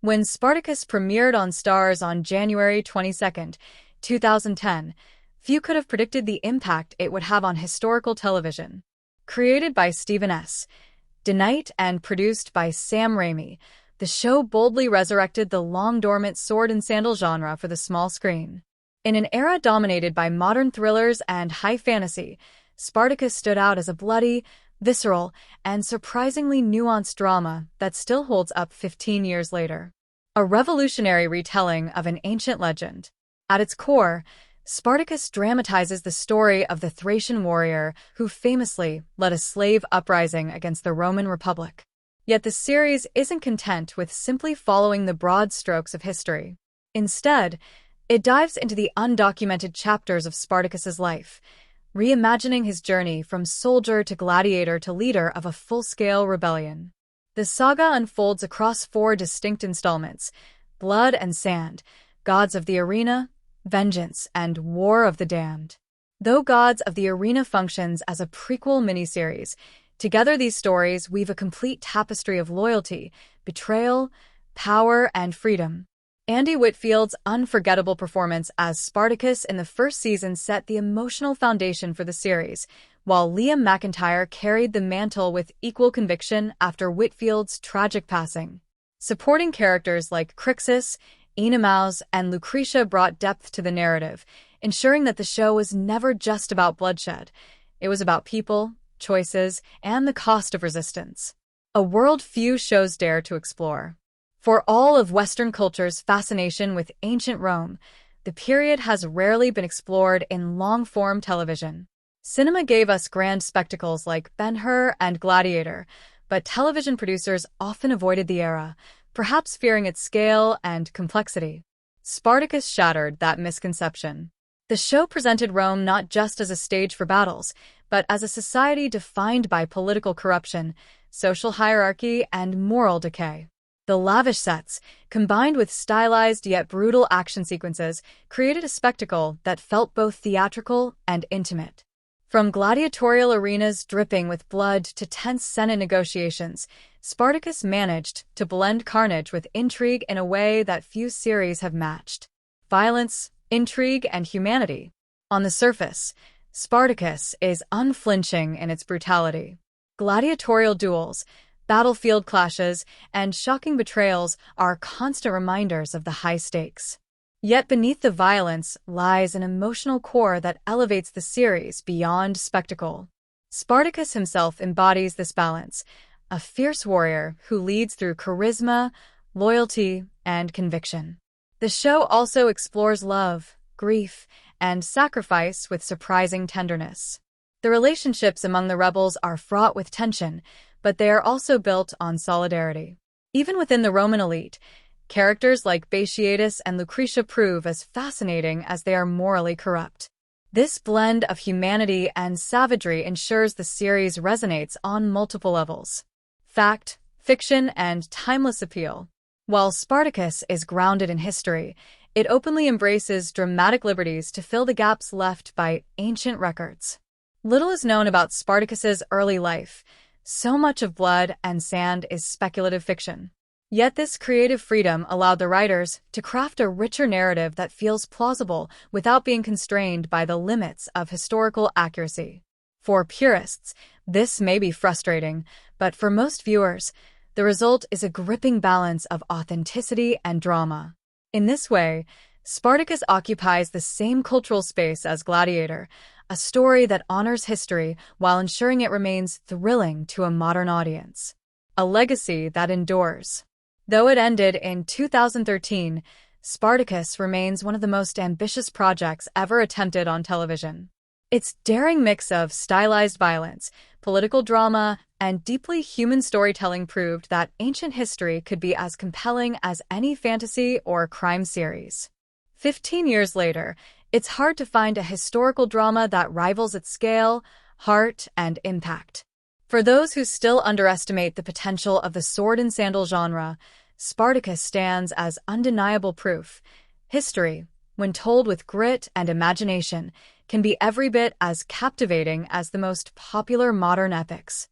When Spartacus premiered on Starz on January 22, 2010, few could have predicted the impact it would have on historical television. Created by Stephen S. DeKnight and produced by Sam Raimi, the show boldly resurrected the long-dormant sword and sandal genre for the small screen. In an era dominated by modern thrillers and high fantasy, Spartacus stood out as a bloody, visceral, and surprisingly nuanced drama that still holds up 15 years later. A revolutionary retelling of an ancient legend. At its core, Spartacus dramatizes the story of the Thracian warrior who famously led a slave uprising against the Roman Republic. Yet the series isn't content with simply following the broad strokes of history. Instead, it dives into the undocumented chapters of Spartacus's life, reimagining his journey from soldier to gladiator to leader of a full-scale rebellion. The saga unfolds across 4 distinct installments: Blood and Sand, Gods of the Arena, Vengeance, and War of the Damned. Though Gods of the Arena functions as a prequel miniseries, together these stories weave a complete tapestry of loyalty, betrayal, power, and freedom. Andy Whitfield's unforgettable performance as Spartacus in the first season set the emotional foundation for the series, while Liam McIntyre carried the mantle with equal conviction after Whitfield's tragic passing. Supporting characters like Crixus, Enemaus, and Lucretia brought depth to the narrative, ensuring that the show was never just about bloodshed. It was about people, choices, and the cost of resistance. A world few shows dare to explore. For all of Western culture's fascination with ancient Rome, the period has rarely been explored in long-form television. Cinema gave us grand spectacles like Ben-Hur and Gladiator, but television producers often avoided the era, perhaps fearing its scale and complexity. Spartacus shattered that misconception. The show presented Rome not just as a stage for battles, but as a society defined by political corruption, social hierarchy, and moral decay. The lavish sets, combined with stylized yet brutal action sequences, created a spectacle that felt both theatrical and intimate. From gladiatorial arenas dripping with blood to tense Senate negotiations, Spartacus managed to blend carnage with intrigue in a way that few series have matched. Violence, intrigue, and humanity. On the surface, Spartacus is unflinching in its brutality. Gladiatorial duels, battlefield clashes, and shocking betrayals are constant reminders of the high stakes. Yet beneath the violence lies an emotional core that elevates the series beyond spectacle. Spartacus himself embodies this balance, a fierce warrior who leads through charisma, loyalty, and conviction. The show also explores love, grief, and sacrifice with surprising tenderness. The relationships among the rebels are fraught with tension, but they are also built on solidarity. Even within the Roman elite, characters like Batiatus and Lucretia prove as fascinating as they are morally corrupt. This blend of humanity and savagery ensures the series resonates on multiple levels: fact, fiction, and timeless appeal. While Spartacus is grounded in history, it openly embraces dramatic liberties to fill the gaps left by ancient records. Little is known about Spartacus's early life. So much of Blood and Sand is speculative fiction. Yet this creative freedom allowed the writers to craft a richer narrative that feels plausible without being constrained by the limits of historical accuracy. For purists, this may be frustrating, but for most viewers, the result is a gripping balance of authenticity and drama. In this way, Spartacus occupies the same cultural space as Gladiator, a story that honors history while ensuring it remains thrilling to a modern audience. A legacy that endures. Though it ended in 2013, Spartacus remains one of the most ambitious projects ever attempted on television. Its daring mix of stylized violence, political drama, and deeply human storytelling proved that ancient history could be as compelling as any fantasy or crime series. 15 years later, it's hard to find a historical drama that rivals its scale, heart, and impact. For those who still underestimate the potential of the sword and sandal genre, Spartacus stands as undeniable proof. History, when told with grit and imagination, can be every bit as captivating as the most popular modern epics.